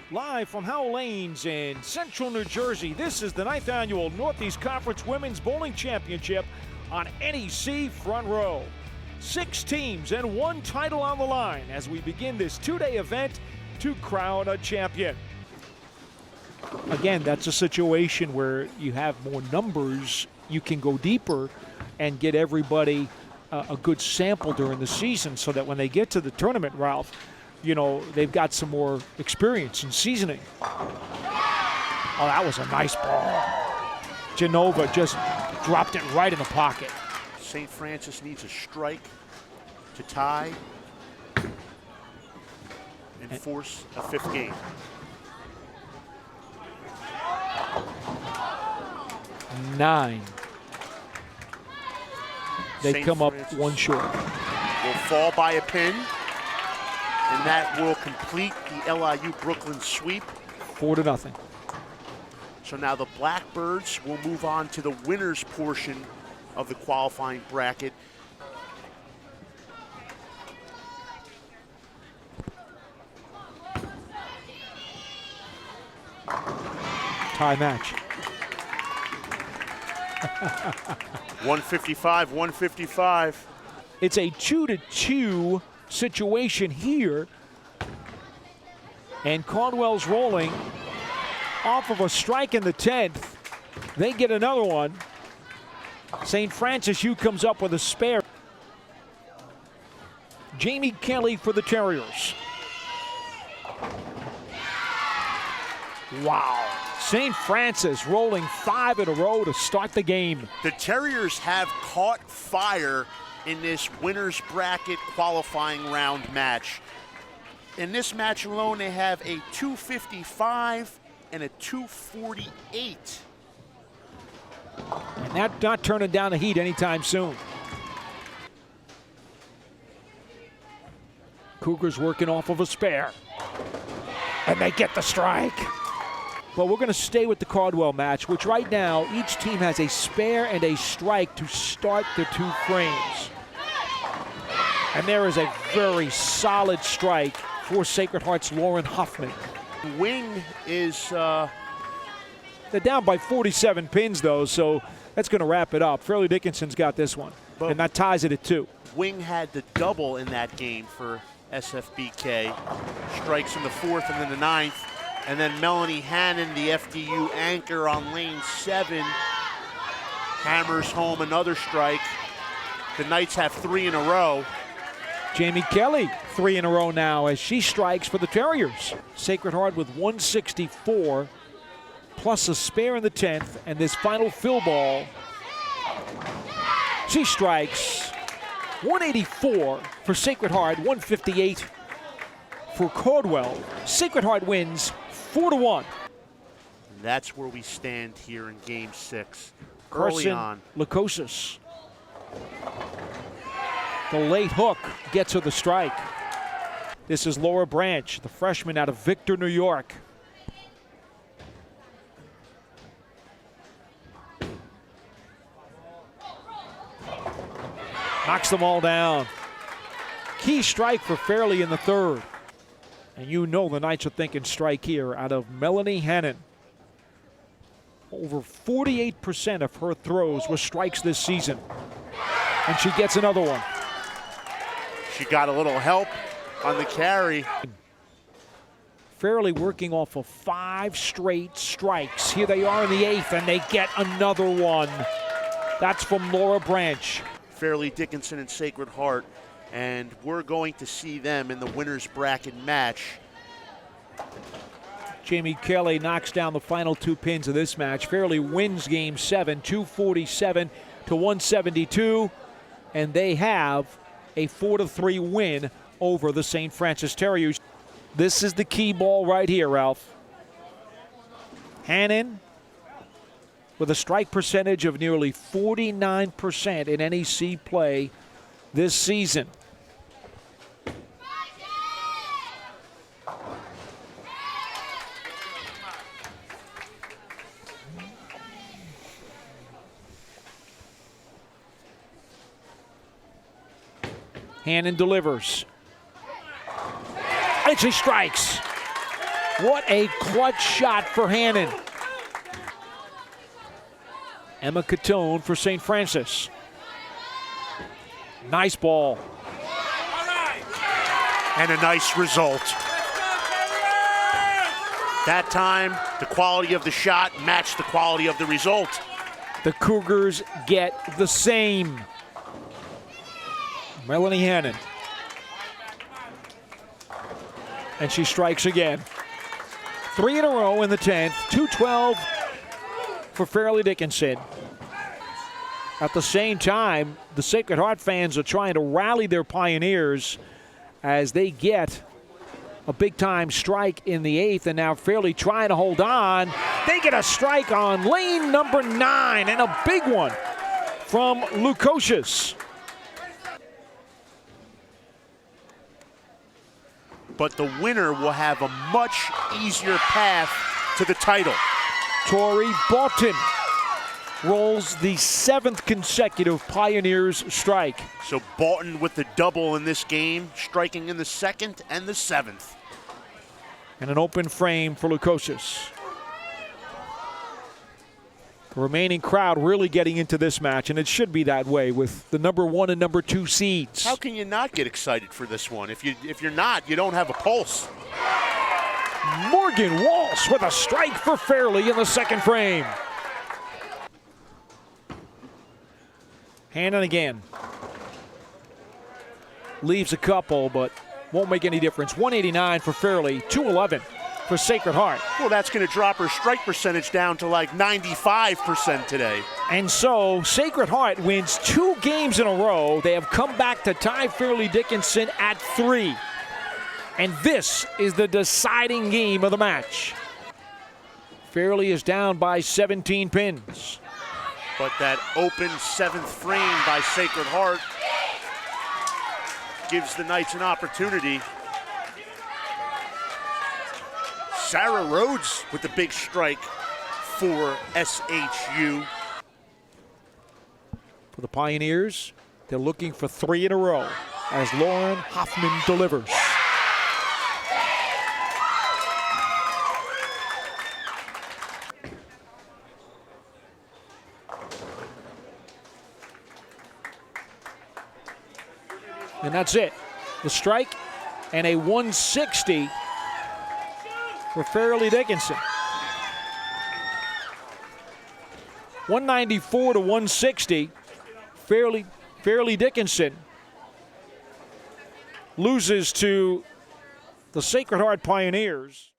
Live from Howell Lanes in central New Jersey, this is the 9th annual Northeast Conference Women's Bowling Championship on NEC Front Row. 6 teams and 1 title on the line as we begin this 2-day event to crown a champion. Again, that's a situation where you have more numbers, you can go deeper and get everybody a good sample during the season so that when they get to the tournament, Ralph, you know, they've got some more experience in seasoning. Oh, that was a nice ball. Genova just dropped it right in the pocket. St. Francis needs a strike to tie and force a 5th game. Nine. They St. come up Francis 1 short. Will fall by a pin, and that will complete the LIU Brooklyn sweep. 4-0. So now the Blackbirds will move on to the winners portion of the qualifying bracket. Tie match. 155, 155. It's a 2-2 situation here. And Caldwell's rolling off of a strike in the 10th. They get another one. St. Francis U comes up with a spare. Jamie Kelly for the Terriers. Wow. St. Francis rolling 5 in a row to start the game. The Terriers have caught fire in this winners bracket qualifying round match. In this match alone, they have a 255 and a 248. And that's not turning down the heat anytime soon. Cougars working off of a spare. And they get the strike. But we're going to stay with the Caldwell match, which right now each team has a spare and a strike to start the 2 frames. And there is a very solid strike for Sacred Heart's Lauren Huffman. Wing is... They're down by 47 pins, though, so that's going to wrap it up. Fairleigh Dickinson's got this one, and that ties it at 2. Wing had the double in that game for SFBK. Strikes in the 4th and then the 9th. And then Melanie Hannon, the FDU anchor on lane 7, hammers home another strike. The Knights have 3 in a row. Jamie Kelly, 3 in a row now as she strikes for the Terriers. Sacred Heart with 164, plus a spare in the 10th, and this final fill ball. She strikes. 184 for Sacred Heart, 158 for Caldwell. Sacred Heart wins 4-1. That's where we stand here in Game 6. Carson Early on. Lukosis. The late hook gets her the strike. This is Laura Branch, the freshman out of Victor, New York. Knocks them all down. Key strike for Fairleigh in the 3rd. And you know the Knights are thinking strike here out of Melanie Hannon. Over 48% of her throws were strikes this season. And she gets another one. She got a little help on the carry. Fairleigh working off of 5 straight strikes. Here they are in the 8th, and they get another one. That's from Laura Branch. Fairleigh Dickinson and Sacred Heart, and we're going to see them in the winners bracket match. Jamie Kelly knocks down the final 2 pins of this match. Fairleigh wins Game 7, 247 to 172, and they have a 4-3 win over the St. Francis Terriers. This is the key ball right here, Ralph. Hannon with a strike percentage of nearly 49% in NEC play this season. Hannon delivers. And she strikes. What a clutch shot for Hannon. Emma Catone for St. Francis. Nice ball. And a nice result. That time, the quality of the shot matched the quality of the result. The Cougars get the same. Melanie Hannon. And she strikes again. 3 in a row in the 10th. 2-12 for Fairleigh Dickinson. At the same time, the Sacred Heart fans are trying to rally their Pioneers as they get a big-time strike in the 8th, and now Fairleigh trying to hold on. They get a strike on lane number 9, and a big one from Lukosius. But the winner will have a much easier path to the title. Tori Bolton rolls the 7th consecutive Pioneers strike. So Bolton with the double in this game, striking in the 2nd and the 7th. And an open frame for Lukosius. The remaining crowd really getting into this match, and it should be that way with the number 1 and number 2 seeds. How can you not get excited for this one? If you're not, you don't have a pulse. Morgan Walsh with a strike for Fairleigh in the 2nd frame. Hannon again. Leaves a couple, but won't make any difference. 189 for Fairleigh, 211 for Sacred Heart. Well, that's going to drop her strike percentage down to like 95% today. And so Sacred Heart wins 2 games in a row. They have come back to tie Fairleigh Dickinson at 3. And this is the deciding game of the match. Fairleigh is down by 17 pins. But that open 7th frame by Sacred Heart gives the Knights an opportunity. Sarah Rhodes with the big strike for SHU. For the Pioneers, they're looking for 3 in a row as Lauren Hoffman delivers. And that's it. The strike and a 160 for Fairleigh Dickinson. 194 to 160. Fairleigh Dickinson loses to the Sacred Heart Pioneers.